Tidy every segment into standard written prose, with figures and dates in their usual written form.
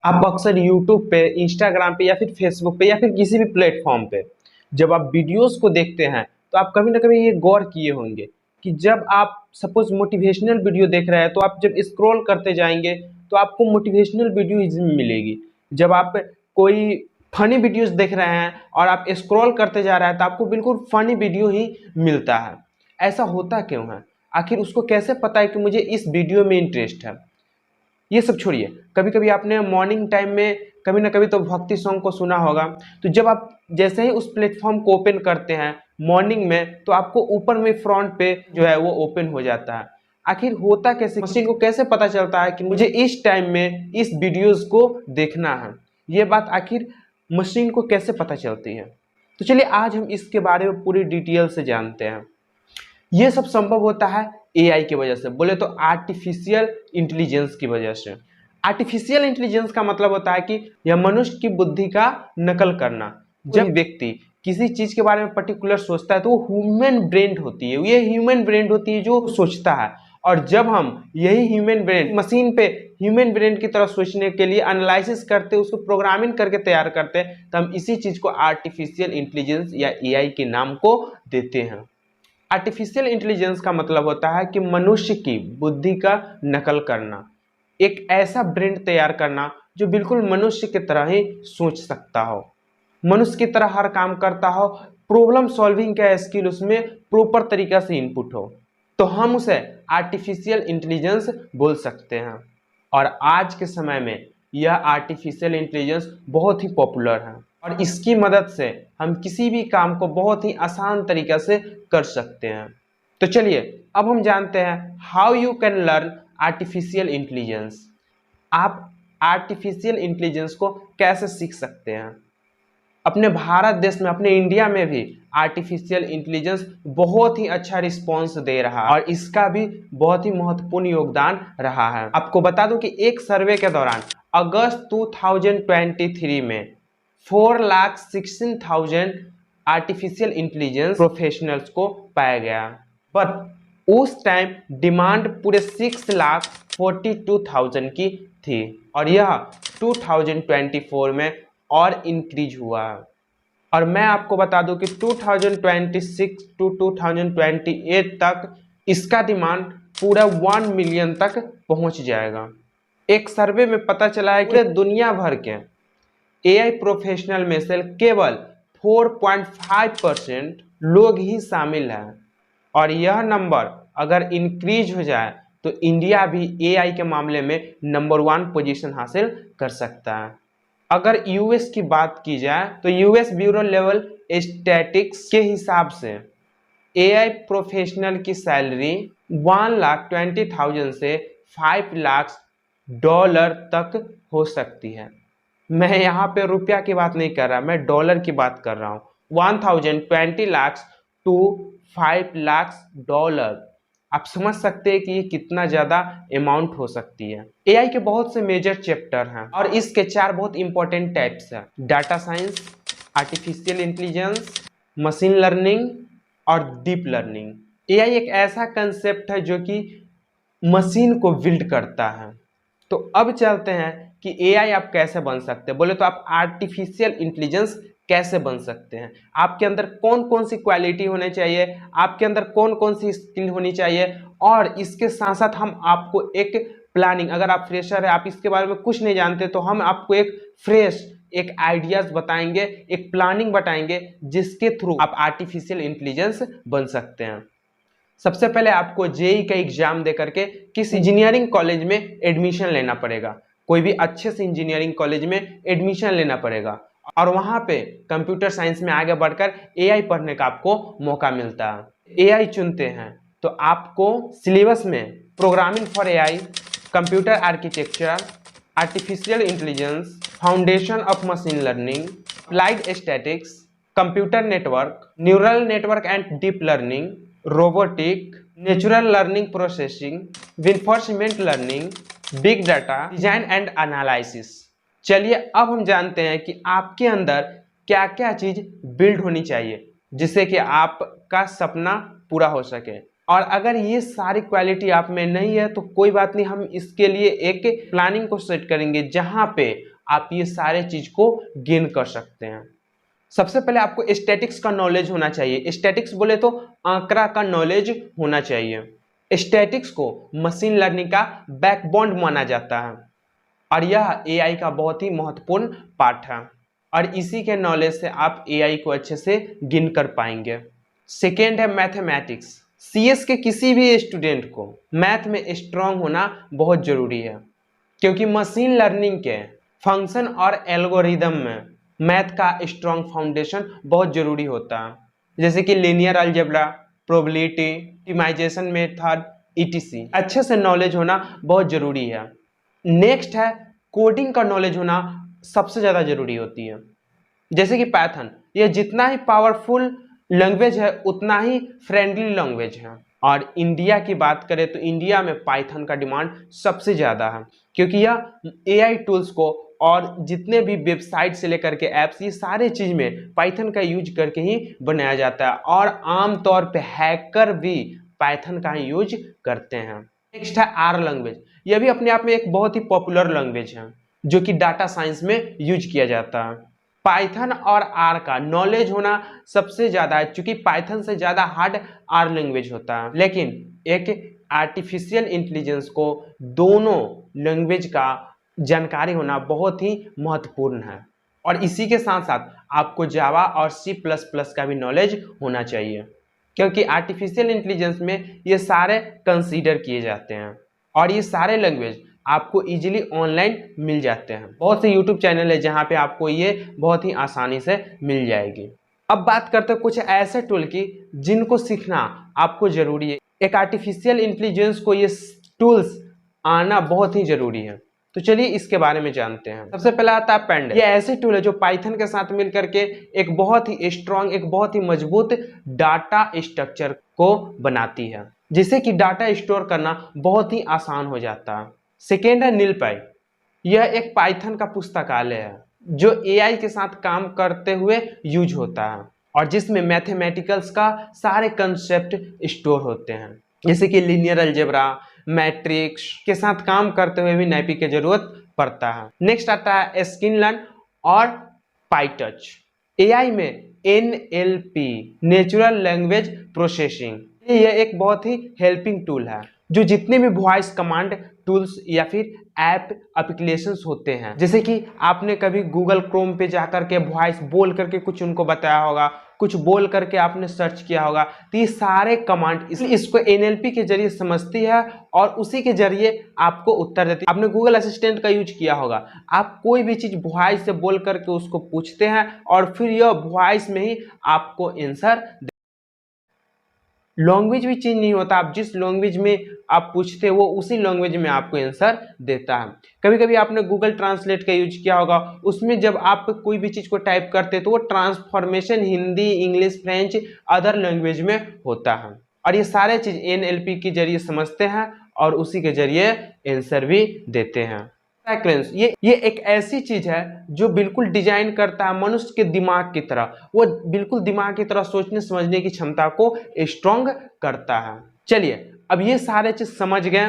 आप अक्सर यूट्यूब पे, इंस्टाग्राम पे या फिर फेसबुक पे या फिर किसी भी प्लेटफॉर्म पे जब आप वीडियोस को देखते हैं तो आप कभी ना कभी ये गौर किए होंगे कि जब आप सपोज मोटिवेशनल वीडियो देख रहे हैं तो आप जब स्क्रॉल करते जाएंगे तो आपको मोटिवेशनल वीडियो ही मिलेगी। जब आप कोई फनी वीडियोस देख रहे हैं और आप स्क्रॉल करते जा रहे हैं तो आपको बिल्कुल फनी वीडियो ही मिलता है। ऐसा होता क्यों है? आखिर उसको कैसे पता है कि मुझे इस वीडियो में इंटरेस्ट है? ये सब छोड़िए, कभी कभी आपने मॉर्निंग टाइम में कभी ना कभी तो भक्ति सॉन्ग को सुना होगा। तो जब आप जैसे ही उस प्लेटफॉर्म को ओपन करते हैं मॉर्निंग में तो आपको ऊपर में फ्रंट पे जो है वो ओपन हो जाता है। आखिर होता कैसे, मशीन को कैसे पता चलता है कि मुझे इस टाइम में इस वीडियोस को देखना है? ये बात आखिर मशीन को कैसे पता चलती है? तो चलिए आज हम इसके बारे में पूरी डिटेल से जानते हैं। ये सब संभव होता है एआई की वजह से, बोले तो आर्टिफिशियल इंटेलिजेंस की वजह से। आर्टिफिशियल इंटेलिजेंस का मतलब होता है कि यह मनुष्य की बुद्धि का नकल करना। जब व्यक्ति किसी चीज के बारे में पर्टिकुलर सोचता है तो वो ह्यूमन ब्रेन होती है, ये ह्यूमन ब्रेन होती है जो सोचता है। और जब हम यही ह्यूमन ब्रेन मशीन पे ह्यूमन ब्रेन की तरह सोचने के लिए एनालिसिस करते, उसको प्रोग्रामिंग करके तैयार करते हैं, तो हम इसी चीज को आर्टिफिशियल इंटेलिजेंस या एआई के नाम को देते हैं। आर्टिफिशियल इंटेलिजेंस का मतलब होता है कि मनुष्य की बुद्धि का नकल करना, एक ऐसा ब्रेन तैयार करना जो बिल्कुल मनुष्य की तरह ही सोच सकता हो, मनुष्य की तरह हर काम करता हो, प्रॉब्लम सॉल्विंग का स्किल उसमें प्रॉपर तरीका से इनपुट हो, तो हम उसे आर्टिफिशियल इंटेलिजेंस बोल सकते हैं। और आज के समय में यह आर्टिफिशियल इंटेलिजेंस बहुत ही पॉपुलर है और इसकी मदद से हम किसी भी काम को बहुत ही आसान तरीके से कर सकते हैं। तो चलिए अब हम जानते हैं how you can learn artificial intelligence. आप आर्टिफिशियल इंटेलिजेंस को कैसे सीख सकते हैं? अपने भारत देश में, अपने इंडिया में भी आर्टिफिशियल इंटेलिजेंस बहुत ही अच्छा रिस्पॉन्स दे रहा है और इसका भी बहुत ही महत्वपूर्ण योगदान रहा है। आपको बता दूं कि एक सर्वे के दौरान अगस्त 2023 में 4,16,000 आर्टिफिशियल इंटेलिजेंस प्रोफेशनल्स को पाया गया, बट उस टाइम डिमांड पूरे 6,42,000 की थी और यह 2024 में और इंक्रीज हुआ। और मैं आपको बता दूं कि 2026 टू 2028 तक इसका डिमांड पूरा 1 मिलियन तक पहुंच जाएगा। एक सर्वे में पता चला है कि दुनिया भर के एआई प्रोफेशनल में से केवल 4.5% लोग ही शामिल हैं और यह नंबर अगर इंक्रीज हो जाए तो इंडिया भी एआई के मामले में नंबर 1 पोजीशन हासिल कर सकता है। अगर यूएस की बात की जाए तो यूएस ब्यूरो लेवल स्टैटिक्स के हिसाब से एआई प्रोफेशनल की सैलरी 1,20,000 से 5 लाख डॉलर तक हो सकती है। मैं यहाँ पे रुपया की बात नहीं कर रहा, मैं डॉलर की बात कर रहा हूँ। 1,020 लाख टू 5 लाख डॉलर। आप समझ सकते हैं कि ये कितना ज़्यादा अमाउंट हो सकती है। एआई के बहुत से मेजर चैप्टर हैं और इसके 4 बहुत इंपॉर्टेंट टाइप्स हैं: data science, artificial intelligence, machine learning और डीप लर्निंग। एआई एक ऐसा कंसेप्ट है जो कि मशीन को बिल्ड करता है। तो अब चलते हैं कि एआई आप कैसे बन सकते हैं। बोले तो आप आर्टिफिशियल इंटेलिजेंस कैसे बन सकते हैं, आपके अंदर कौन कौन सी क्वालिटी होनी चाहिए, आपके अंदर कौन कौन सी स्किल होनी चाहिए, और इसके साथ साथ हम आपको एक प्लानिंग, अगर आप फ्रेशर है, आप इसके बारे में कुछ नहीं जानते, तो हम आपको एक फ्रेश एक आइडियाज बताएंगे, एक प्लानिंग बताएंगे जिसके थ्रू आप आर्टिफिशियल इंटेलिजेंस बन सकते हैं। सबसे पहले आपको जेई का एग्जाम दे करके किस इंजीनियरिंग कॉलेज में एडमिशन लेना पड़ेगा, कोई भी अच्छे से इंजीनियरिंग कॉलेज में एडमिशन लेना पड़ेगा और वहां पे कंप्यूटर साइंस में आगे बढ़कर एआई पढ़ने का आपको मौका मिलता है। एआई चुनते हैं तो आपको सिलेबस में programming for AI, computer architecture, artificial intelligence, foundation of machine learning, applied statics, computer network, neural network and deep learning, robotic, natural learning processing, reinforcement learning, big data, design and analysis. चलिए अब हम जानते हैं कि आपके अंदर क्या क्या चीज बिल्ड होनी चाहिए जिससे कि आपका सपना पूरा हो सके। और अगर ये सारी क्वालिटी आप में नहीं है तो कोई बात नहीं, हम इसके लिए एक प्लानिंग को सेट करेंगे जहां पे आप ये सारे चीज को गेन कर सकते हैं। सबसे पहले आपको स्टैटिक्स का नॉलेज होना चाहिए। स्टैटिक्स बोले तो आंकड़ा का नॉलेज होना चाहिए। स्टैटिक्स को मशीन लर्निंग का बैकबोन माना जाता है और यह एआई का बहुत ही महत्वपूर्ण पार्ट है और इसी के नॉलेज से आप एआई को अच्छे से गेन कर पाएंगे। सेकेंड है मैथमेटिक्स। सीएस के किसी भी स्टूडेंट को मैथ में स्ट्रांग होना बहुत जरूरी है, क्योंकि मशीन लर्निंग के फंक्शन और एल्गोरिदम में मैथ का स्ट्रांग फाउंडेशन बहुत जरूरी होता है, जैसे कि linear algebra, probability, optimisation method, ETC. अच्छे से नॉलेज होना बहुत जरूरी है। नेक्स्ट है कोडिंग का नॉलेज होना सबसे ज़्यादा जरूरी होती है, जैसे कि पाइथन। ये जितना ही पावरफुल लैंग्वेज है उतना ही फ्रेंडली लैंग्वेज है। और इंडिया की बात करें तो इंडिया में पाइथन का डिमांड सबसे ज़्यादा है, क्योंकि यह एआई टूल्स को और जितने भी वेबसाइट से लेकर के ऐप्स, ये सारे चीज़ में पाइथन का यूज करके ही बनाया जाता है और आमतौर पे हैकर भी पाइथन का ही यूज करते हैं। नेक्स्ट है आर लैंग्वेज। यह भी अपने आप में एक बहुत ही पॉपुलर लैंग्वेज है जो कि डाटा साइंस में यूज किया जाता है। पाइथन और आर का नॉलेज होना सबसे ज़्यादा है, क्योंकि पाइथन से ज़्यादा हार्ड आर लैंग्वेज होता है। लेकिन एक आर्टिफिशियल इंटेलिजेंस को दोनों लैंग्वेज का जानकारी होना बहुत ही महत्वपूर्ण है और इसी के साथ साथ आपको जावा और C++ का भी नॉलेज होना चाहिए, क्योंकि आर्टिफिशियल इंटेलिजेंस में ये सारे कंसीडर किए जाते हैं और ये सारे लैंग्वेज आपको इजीली ऑनलाइन मिल जाते हैं। बहुत से यूट्यूब चैनल है जहाँ पे आपको ये बहुत ही आसानी से मिल जाएगी। अब बात करते हैं कुछ ऐसे टूल की जिनको सीखना आपको जरूरी है। एक आर्टिफिशियल इंटेलिजेंस को ये टूल्स आना बहुत ही जरूरी है, तो चलिए इसके बारे में जानते हैं। सबसे पहला आता है पेंड। ये ऐसी टूल है जो पाइथन के साथ मिल करके एक बहुत ही स्ट्रॉन्ग, एक बहुत ही मजबूत डाटा स्ट्रक्चर को बनाती है, जिससे कि डाटा स्टोर करना बहुत ही आसान हो जाता है। सेकेंड है नीलपाई। यह एक पाइथन का पुस्तकालय है जो एआई के साथ काम करते हुए यूज होता है और जिसमें मैथमेटिकल्स का सारे कंसेप्ट स्टोर होते हैं, जैसे कि लीनियर अलजेब्रा, मैट्रिक्स के साथ काम करते हुए भी नाइपी की जरूरत पड़ता है। नेक्स्ट आता है स्किनलर्न और पाइटच। एआई में NLP, नेचुरल लैंग्वेज प्रोसेसिंग, यह एक बहुत ही हेल्पिंग टूल है जो जितने भी वॉइस कमांड टूल्स या फिर ऐप एप्लीकेशंस होते हैं, जैसे कि आपने कभी गूगल क्रोम पे जाकर के वॉइस बोल करके कुछ उनको बताया होगा, कुछ बोल करके आपने सर्च किया होगा, तो ये सारे कमांड इसको NLP के जरिए समझती है और उसी के जरिए आपको उत्तर देती है। आपने गूगल असिस्टेंट का यूज किया होगा, आप कोई भी चीज़ वॉइस से बोल करके उसको पूछते हैं और फिर यह वॉइस में ही आपको आंसर। लैंग्वेज भी चेंज नहीं होता, आप जिस लैंग्वेज में आप पूछते हैं वो उसी लैंग्वेज में आपको आंसर देता है। कभी कभी आपने गूगल ट्रांसलेट का यूज किया होगा, उसमें जब आप कोई भी चीज़ को टाइप करते हैं तो वो transformation Hindi, English, French, other language में होता है और ये सारे चीज़ NLP के जरिए समझते हैं और उसी के जरिए आंसर भी देते हैं। ये एक ऐसी चीज है जो बिल्कुल डिजाइन करता है मनुष्य के दिमाग की तरह, वो बिल्कुल दिमाग की तरह सोचने समझने की क्षमता को स्ट्रॉन्ग करता है। चलिए अब ये सारे चीज समझ गए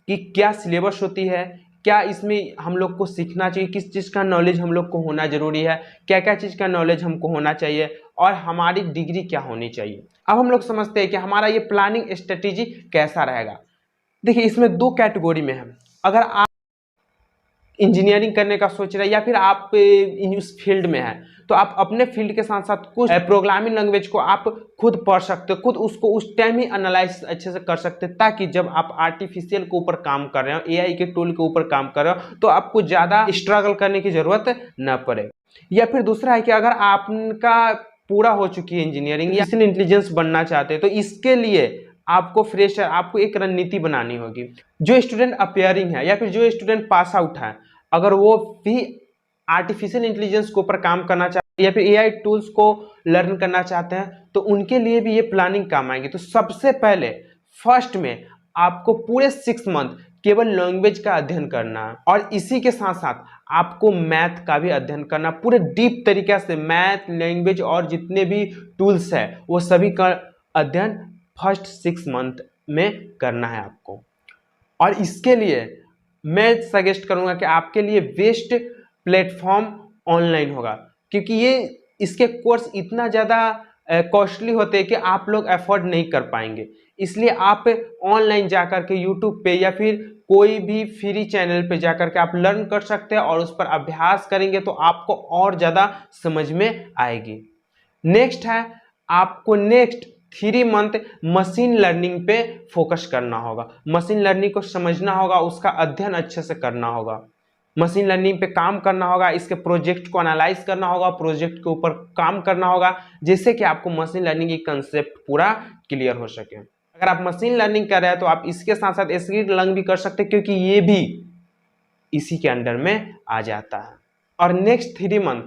कि क्या सिलेबस होती है, क्या इसमें हम लोग को सीखना चाहिए, किस चीज़ का नॉलेज हम लोग को होना जरूरी है, क्या क्या चीज़ का नॉलेज हमको होना चाहिए और हमारी डिग्री क्या होनी चाहिए। अब हम लोग समझते हैं कि हमारा ये प्लानिंग स्ट्रेटेजी कैसा रहेगा। देखिए इसमें दो कैटेगरी में है। अगर आप इंजीनियरिंग करने का सोच रहे हैं या फिर आप इस फील्ड में हैं, तो आप अपने फील्ड के साथ साथ कुछ प्रोग्रामिंग लैंग्वेज को आप खुद पढ़ सकते हो, खुद उसको उस टाइम ही एनालाइज अच्छे से कर सकते हैं, ताकि जब आप आर्टिफिशियल के ऊपर काम कर रहे हो, एआई के टूल के ऊपर काम कर रहे हो, तो आपको ज़्यादा स्ट्रगल करने की जरूरत न पड़े। या फिर दूसरा है कि अगर आपका पूरा हो चुकी है इंजीनियरिंग या इंटेलिजेंस बनना चाहते हैं, तो इसके लिए आपको फ्रेशर, आपको एक रणनीति बनानी होगी। जो स्टूडेंट अपेयरिंग है या फिर जो स्टूडेंट पास आउट है, अगर वो भी आर्टिफिशियल इंटेलिजेंस के ऊपर काम करना चाहते हैं या फिर एआई टूल्स को लर्न करना चाहते हैं, तो उनके लिए भी ये प्लानिंग काम आएगी। तो सबसे पहले फर्स्ट में आपको पूरे 6 मंथ केवल लैंग्वेज का अध्ययन करना है और इसी के साथ साथ आपको मैथ का भी अध्ययन करना, पूरे डीप तरीके से मैथ, लैंग्वेज और जितने भी टूल्स है वो सभी का अध्ययन फर्स्ट 6 मंथ में करना है आपको। और इसके लिए मैं सजेस्ट करूंगा कि आपके लिए बेस्ट प्लेटफॉर्म ऑनलाइन होगा, क्योंकि ये इसके कोर्स इतना ज़्यादा कॉस्टली होते हैं कि आप लोग अफोर्ड नहीं कर पाएंगे। इसलिए आप ऑनलाइन जाकर के यूट्यूब पे या फिर कोई भी फ्री चैनल पे जाकर के आप लर्न कर सकते हैं, और उस पर अभ्यास करेंगे तो आपको और ज़्यादा समझ में आएगी। नेक्स्ट है, आपको नेक्स्ट 3 मंथ मशीन लर्निंग पे फोकस करना होगा। मशीन लर्निंग को समझना होगा, उसका अध्ययन अच्छे से करना होगा, मशीन लर्निंग पे काम करना होगा, इसके प्रोजेक्ट को एनालाइज करना होगा, प्रोजेक्ट के ऊपर काम करना होगा, जिससे कि आपको मशीन लर्निंग की कंसेप्ट पूरा क्लियर हो सके। अगर आप मशीन लर्निंग कर रहे हैं तो आप इसके साथ साथ स्किल लर्न भी कर सकते हैं, क्योंकि ये भी इसी के अंडर में आ जाता है। और नेक्स्ट 3 मंथ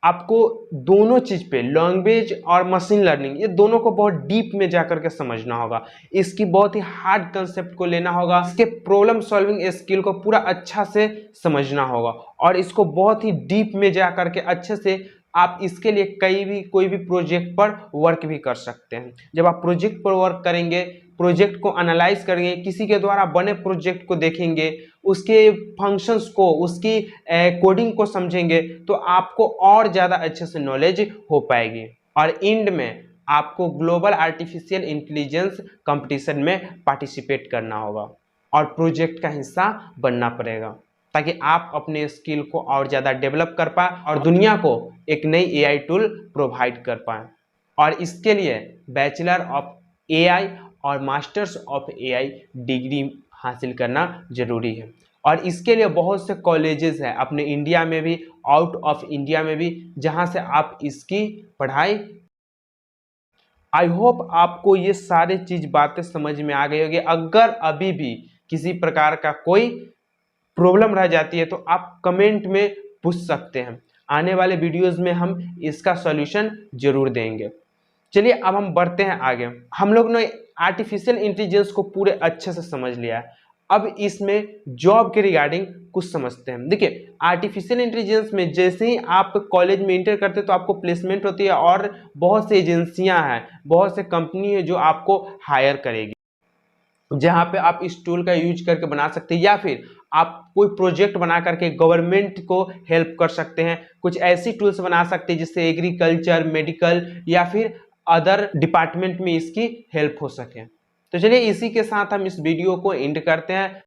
आपको दोनों चीज पे, लैंग्वेज और मशीन लर्निंग, ये दोनों को बहुत डीप में जाकर के समझना होगा। इसकी बहुत ही हार्ड कंसेप्ट को लेना होगा, इसके प्रॉब्लम सॉल्विंग स्किल को पूरा अच्छा से समझना होगा, और इसको बहुत ही डीप में जाकर के अच्छे से आप इसके लिए कोई भी प्रोजेक्ट पर वर्क भी कर सकते हैं। जब आप प्रोजेक्ट पर वर्क करेंगे, प्रोजेक्ट को एनालाइज करेंगे, किसी के द्वारा बने प्रोजेक्ट को देखेंगे, उसके फंक्शंस को, उसकी कोडिंग को समझेंगे, तो आपको और ज़्यादा अच्छे से नॉलेज हो पाएगी। और एंड में आपको ग्लोबल आर्टिफिशियल इंटेलिजेंस कंपटीशन में पार्टिसिपेट करना होगा और प्रोजेक्ट का हिस्सा बनना पड़ेगा, ताकि आप अपने स्किल को और ज़्यादा डेवलप कर पाए और दुनिया को एक नई एआई टूल प्रोवाइड कर पाए। और इसके लिए बैचलर ऑफ एआई और मास्टर्स ऑफ एआई डिग्री हासिल करना जरूरी है। और इसके लिए बहुत से कॉलेजेस हैं अपने इंडिया में भी, आउट ऑफ इंडिया में भी, जहां से आप इसकी पढ़ाई। आई होप आपको ये सारी चीज बातें समझ में आ गई होगी। अगर अभी भी किसी प्रकार का कोई प्रॉब्लम रह जाती है तो आप कमेंट में पूछ सकते हैं, आने वाले वीडियोस में हम इसका सॉल्यूशन जरूर देंगे। चलिए अब हम बढ़ते हैं आगे। हम लोग ने आर्टिफिशियल इंटेलिजेंस को पूरे अच्छे से समझ लिया है, अब इसमें जॉब के रिगार्डिंग कुछ समझते हैं। देखिए, आर्टिफिशियल इंटेलिजेंस में जैसे ही आप कॉलेज में इंटर करते हैं तो आपको प्लेसमेंट होती है, और बहुत सी एजेंसियां हैं, बहुत से कंपनी है जो आपको हायर करेगी, जहां पे आप इस टूल का यूज करके बना सकते हैं, या फिर आप कोई प्रोजेक्ट बना करके गवर्नमेंट को हेल्प कर सकते हैं। कुछ ऐसी टूल्स बना सकते हैं जिससे एग्रीकल्चर, मेडिकल या फिर अदर डिपार्टमेंट में इसकी हेल्प हो सके। तो चलिए इसी के साथ हम इस वीडियो को एंड करते हैं।